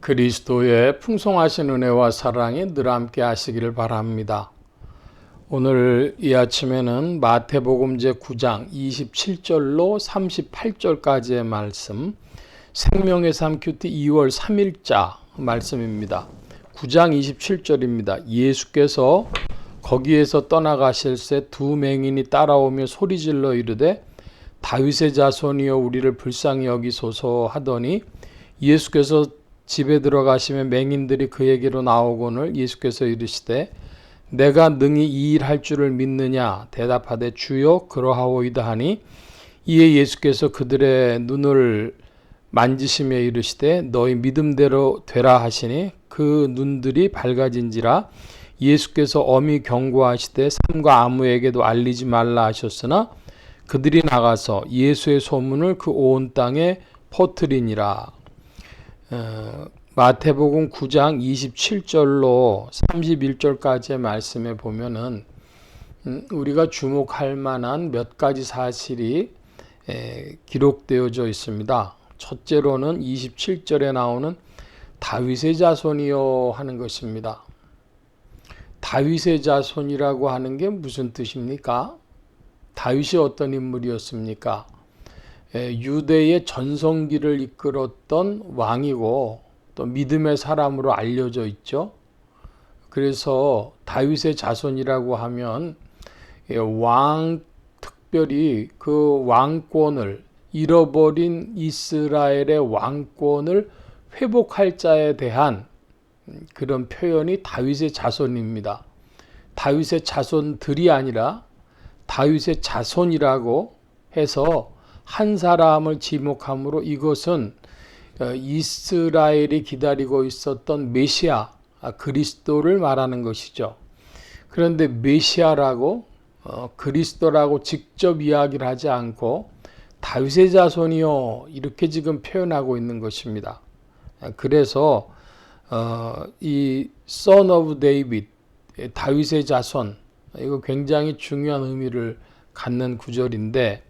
그리스도의 풍성하신 은혜와 사랑이 늘 함께 하시기를 바랍니다. 오늘 이 아침에는 마태복음 제9장 27절로 38절까지의 말씀, 생명의 삶 큐티 2월 3일자 말씀입니다. 9장 27절입니다. 예수께서 거기에서 떠나가실새 두 맹인이 따라오며 소리질러 이르되 다윗의 자손이여 우리를 불쌍히 여기소서 하더니 예수께서 집에 들어가시면 맹인들이 그에게로 나오거늘 예수께서 이르시되 내가 능히 이 일 할 줄을 믿느냐 대답하되 주여 그러하오이다 하니 이에 예수께서 그들의 눈을 만지시며 이르시되 너희 믿음대로 되라 하시니 그 눈들이 밝아진지라. 예수께서 엄히 경고하시되 삼가 아무에게도 알리지 말라 하셨으나 그들이 나가서 예수의 소문을 그 온 땅에 퍼뜨리니라. 마태복음 9장 27절로 31절까지의 말씀에 보면은 우리가 주목할 만한 몇 가지 사실이 기록되어져 있습니다. 첫째로는 27절에 나오는 다윗의 자손이요 하는 것입니다. 다윗의 자손이라고 하는 게 무슨 뜻입니까? 다윗이 어떤 인물이었습니까? 유대의 전성기를 이끌었던 왕이고 또 믿음의 사람으로 알려져 있죠. 그래서 다윗의 자손이라고 하면 특별히 그 왕권을 잃어버린 이스라엘의 왕권을 회복할 자에 대한 그런 표현이 다윗의 자손입니다. 다윗의 자손들이 아니라 다윗의 자손이라고 해서 한 사람을 지목함으로 이것은 이스라엘이 기다리고 있었던 메시아 그리스도를 말하는 것이죠. 그런데 메시아라고 그리스도라고 직접 이야기를 하지 않고 다윗의 자손이요 이렇게 지금 표현하고 있는 것입니다. 그래서 이 Son of David 다윗의 자손 이거 굉장히 중요한 의미를 갖는 구절인데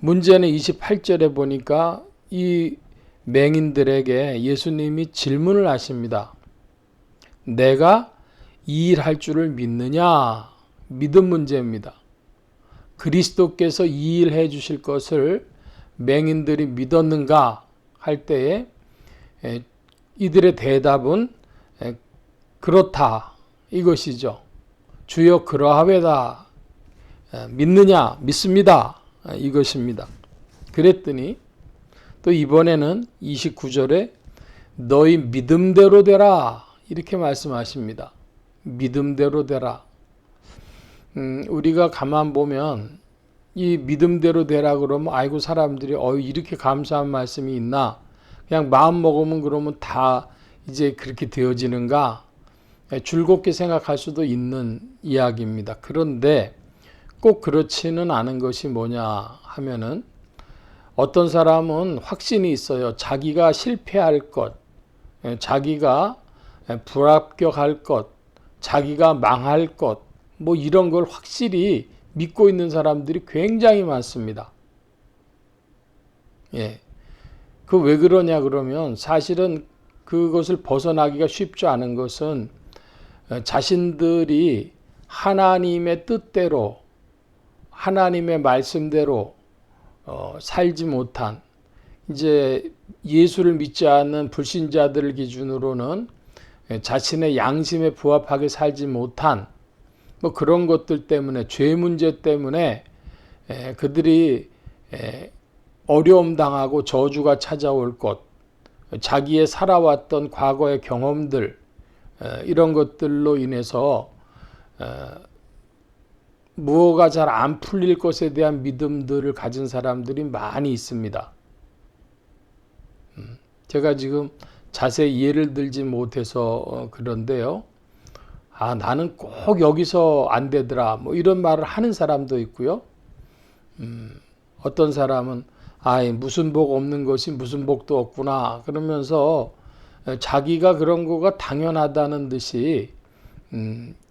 문제는 28절에 보니까 이 맹인들에게 예수님이 질문을 하십니다. 내가 이 일 할 줄을 믿느냐? 믿음 문제입니다. 그리스도께서 이 일 해주실 것을 맹인들이 믿었는가 할 때에 이들의 대답은 그렇다 이것이죠. 주여 그러하외다. 믿느냐? 믿습니다. 이것입니다. 그랬더니 또 이번에는 29절에 너희 믿음대로 되라 이렇게 말씀하십니다. 믿음대로 되라. 우리가 가만 보면 이 믿음대로 되라 그러면 아이고 사람들이 이렇게 감사한 말씀이 있나 그냥 마음 먹으면 그러면 다 이제 그렇게 되어지는가 즐겁게 생각할 수도 있는 이야기입니다. 그런데 꼭 그렇지는 않은 것이 뭐냐 하면은 어떤 사람은 확신이 있어요. 자기가 실패할 것, 자기가 불합격할 것, 자기가 망할 것, 뭐 이런 걸 확실히 믿고 있는 사람들이 굉장히 많습니다. 그 왜 그러냐 그러면 사실은 그것을 벗어나기가 쉽지 않은 것은 자신들이 하나님의 뜻대로 하나님의 말씀대로 살지 못한 이제 예수를 믿지 않는 불신자들을 기준으로는 자신의 양심에 부합하게 살지 못한 뭐 그런 것들 때문에 죄 문제 때문에 그들이 어려움 당하고 저주가 찾아올 것 자기의 살아왔던 과거의 경험들 이런 것들로 인해서 무엇가 잘 안 풀릴 것에 대한 믿음들을 가진 사람들이 많이 있습니다. 제가 지금 자세히 예를 들지 못해서 그런데요. 나는 꼭 여기서 안 되더라. 뭐 이런 말을 하는 사람도 있고요. 어떤 사람은 무슨 복 없는 것이 무슨 복도 없구나. 그러면서 자기가 그런 거가 당연하다는 듯이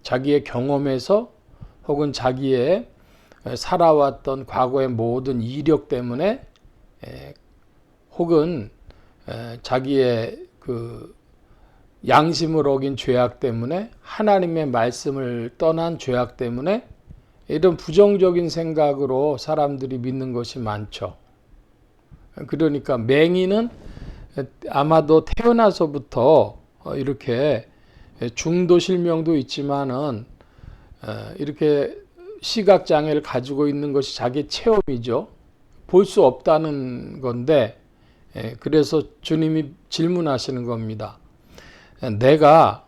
자기의 경험에서 혹은 자기의 살아왔던 과거의 모든 이력 때문에 혹은 자기의 그 양심을 어긴 죄악 때문에, 하나님의 말씀을 떠난 죄악 때문에 이런 부정적인 생각으로 사람들이 믿는 것이 많죠. 그러니까 맹인은 아마도 태어나서부터 이렇게 중도 실명도 있지만은 이렇게 시각 장애를 가지고 있는 것이 자기 체험이죠. 볼 수 없다는 건데, 그래서 주님이 질문하시는 겁니다. 내가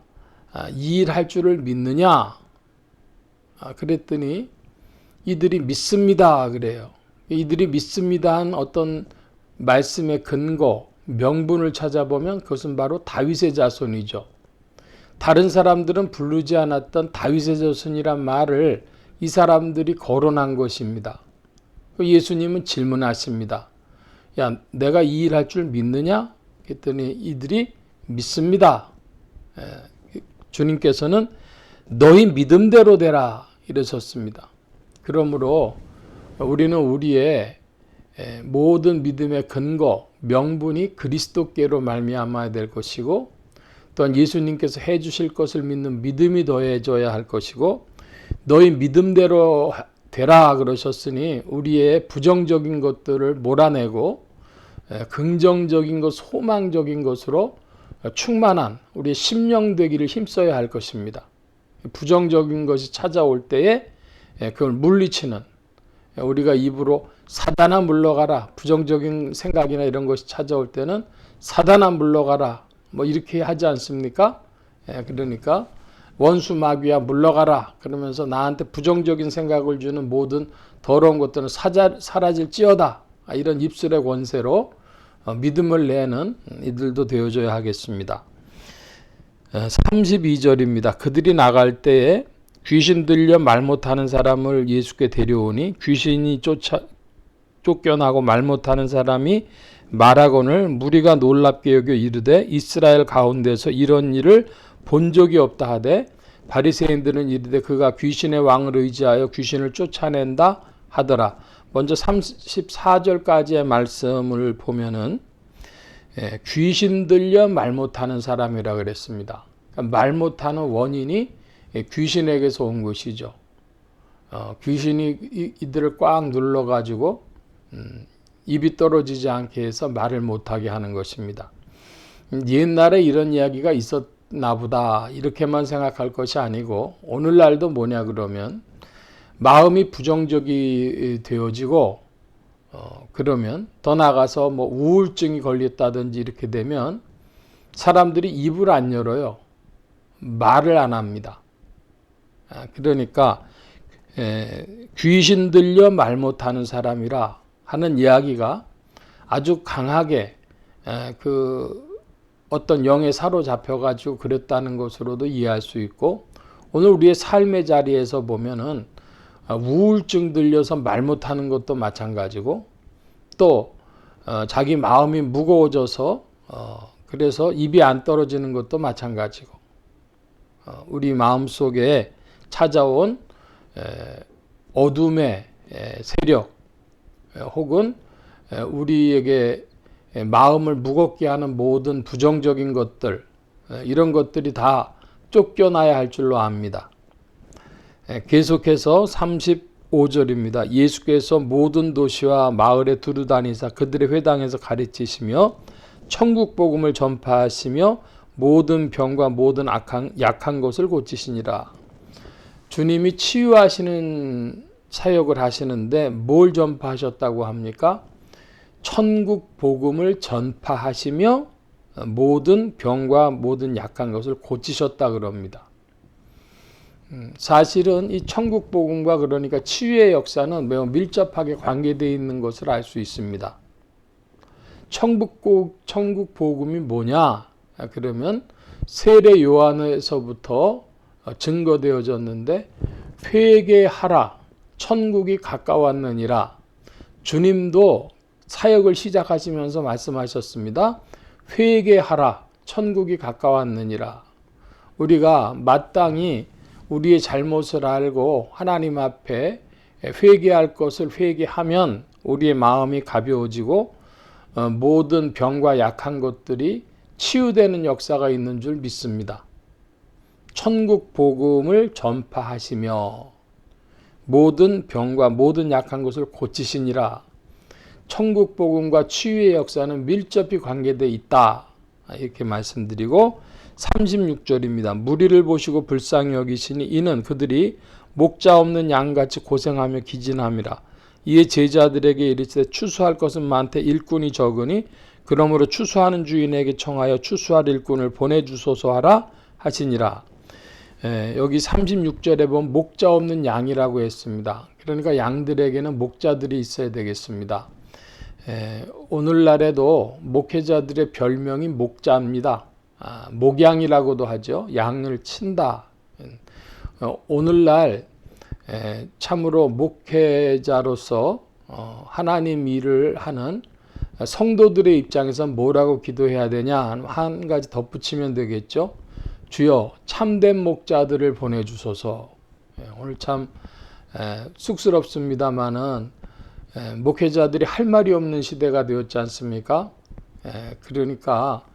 이 일 할 줄을 믿느냐? 그랬더니 이들이 믿습니다 그래요. 이들이 믿습니다 한 어떤 말씀의 근거, 명분을 찾아보면 그것은 바로 다윗의 자손이죠. 다른 사람들은 부르지 않았던 다윗의 자손이란 말을 이 사람들이 거론한 것입니다. 예수님은 질문하십니다. 야, 내가 이 일 할 줄 믿느냐? 그랬더니 이들이 믿습니다. 주님께서는 너희 믿음대로 되라 이러셨습니다. 그러므로 우리는 우리의 모든 믿음의 근거, 명분이 그리스도께로 말미암아야 될 것이고, 또한 예수님께서 해주실 것을 믿는 믿음이 더해져야 할 것이고, 너희 믿음대로 되라 그러셨으니 우리의 부정적인 것들을 몰아내고 긍정적인 것, 소망적인 것으로 충만한 우리의 심령 되기를 힘써야 할 것입니다. 부정적인 것이 찾아올 때에 그걸 물리치는, 우리가 입으로 사단아 물러가라, 부정적인 생각이나 이런 것이 찾아올 때는 사단아 물러가라 뭐 이렇게 하지 않습니까? 그러니까 원수 마귀야 물러가라 그러면서 나한테 부정적인 생각을 주는 모든 더러운 것들은 사라질지어다, 이런 입술의 권세로 믿음을 내는 이들도 되어줘야 하겠습니다. 32절입니다. 그들이 나갈 때에 귀신 들려 말 못하는 사람을 예수께 데려오니 귀신이 쫓겨나고 말 못하는 사람이 말하거늘 무리가 놀랍게 여겨 이르되 이스라엘 가운데서 이런 일을 본 적이 없다 하되, 바리새인들은 이르되 그가 귀신의 왕을 의지하여 귀신을 쫓아낸다 하더라. 먼저 34절까지의 말씀을 보면은 귀신 들려 말 못하는 사람이라 그랬습니다. 그러니까 말 못하는 원인이 귀신에게서 온 것이죠. 귀신이 이들을 꽉 눌러가지고 입이 떨어지지 않게 해서 말을 못하게 하는 것입니다. 옛날에 이런 이야기가 있었나 보다 이렇게만 생각할 것이 아니고, 오늘날도 뭐냐 그러면 마음이 부정적이 되어지고 그러면 더 나아가서 뭐 우울증이 걸렸다든지 이렇게 되면 사람들이 입을 안 열어요. 말을 안 합니다. 그러니까 귀신 들려 말 못하는 사람이라 하는 이야기가 아주 강하게 그 어떤 영에 사로잡혀가지고 그랬다는 것으로도 이해할 수 있고, 오늘 우리의 삶의 자리에서 보면은 우울증 들려서 말 못하는 것도 마찬가지고, 또 자기 마음이 무거워져서 그래서 입이 안 떨어지는 것도 마찬가지고, 우리 마음속에 찾아온 어둠의 세력 혹은 우리에게 마음을 무겁게 하는 모든 부정적인 것들, 이런 것들이 다 쫓겨나야 할 줄로 압니다. 계속해서 35절입니다. 예수께서 모든 도시와 마을에 두루다니사 그들의 회당에서 가르치시며 천국 복음을 전파하시며 모든 병과 모든 약한 것을 고치시니라. 주님이 치유하시는 사역을 하시는데 뭘 전파하셨다고 합니까? 천국 복음을 전파하시며 모든 병과 모든 약한 것을 고치셨다 그럽니다. 사실은 이 천국 복음과 그러니까 치유의 역사는 매우 밀접하게 관계되어 있는 것을 알 수 있습니다. 천국 복음이 뭐냐? 그러면 세례 요한에서부터 증거되어졌는데, 회개하라, 천국이 가까웠느니라. 주님도 사역을 시작하시면서 말씀하셨습니다. 회개하라, 천국이 가까웠느니라. 우리가 마땅히 우리의 잘못을 알고 하나님 앞에 회개할 것을 회개하면 우리의 마음이 가벼워지고 모든 병과 약한 것들이 치유되는 역사가 있는 줄 믿습니다. 천국 복음을 전파하시며 모든 병과 모든 약한 것을 고치시니라. 천국 복음과 치유의 역사는 밀접히 관계되어 있다. 이렇게 말씀드리고 36절입니다. 무리를 보시고 불쌍히 여기시니 이는 그들이 목자 없는 양같이 고생하며 기진함이라. 이에 제자들에게 이르시되 추수할 것은 많되 일꾼이 적으니 그러므로 추수하는 주인에게 청하여 추수할 일꾼을 보내주소서 하라 하시니라. 여기 36절에 보면 목자 없는 양이라고 했습니다. 그러니까 양들에게는 목자들이 있어야 되겠습니다. 오늘날에도 목회자들의 별명이 목자입니다. 목양이라고도 하죠. 양을 친다. 오늘날 참으로 목회자로서 하나님 일을 하는 성도들의 입장에서 뭐라고 기도해야 되냐 한 가지 덧붙이면 되겠죠. 주여 참된 목자들을 보내주소서. 오늘 참 쑥스럽습니다마는 목회자들이 할 말이 없는 시대가 되었지 않습니까? 그러니까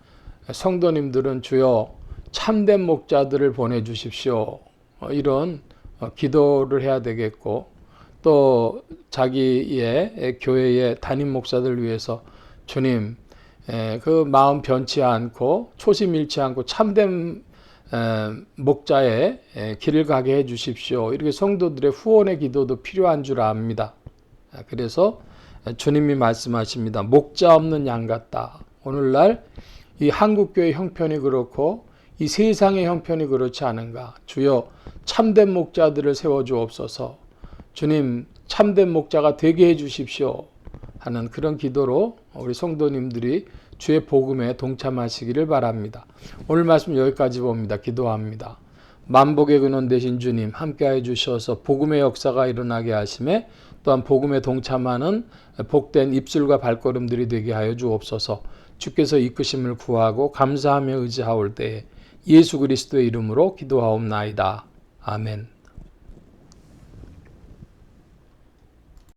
성도님들은 주여 참된 목자들을 보내주십시오. 이런 기도를 해야 되겠고 또 자기의 교회의 담임 목사들 위해서 주님 그 마음 변치 않고 초심 잃지 않고 참된 목자의 길을 가게 해 주십시오. 이렇게 성도들의 후원의 기도도 필요한 줄 압니다. 그래서 주님이 말씀하십니다. 목자 없는 양 같다. 오늘날 이 한국교회 형편이 그렇고 이 세상의 형편이 그렇지 않은가. 주여 참된 목자들을 세워주옵소서. 주님 참된 목자가 되게 해 주십시오 하는 그런 기도로 우리 성도님들이 주의 복음에 동참하시기를 바랍니다. 오늘 말씀 여기까지 봅니다. 기도합니다. 만복의 근원 되신 주님 함께해 주셔서 복음의 역사가 일어나게 하심에 또한 복음에 동참하는 복된 입술과 발걸음들이 되게 하여 주옵소서. 주께서 이끄심을 구하고 감사하며 의지하올 때에 예수 그리스도의 이름으로 기도하옵나이다. 아멘.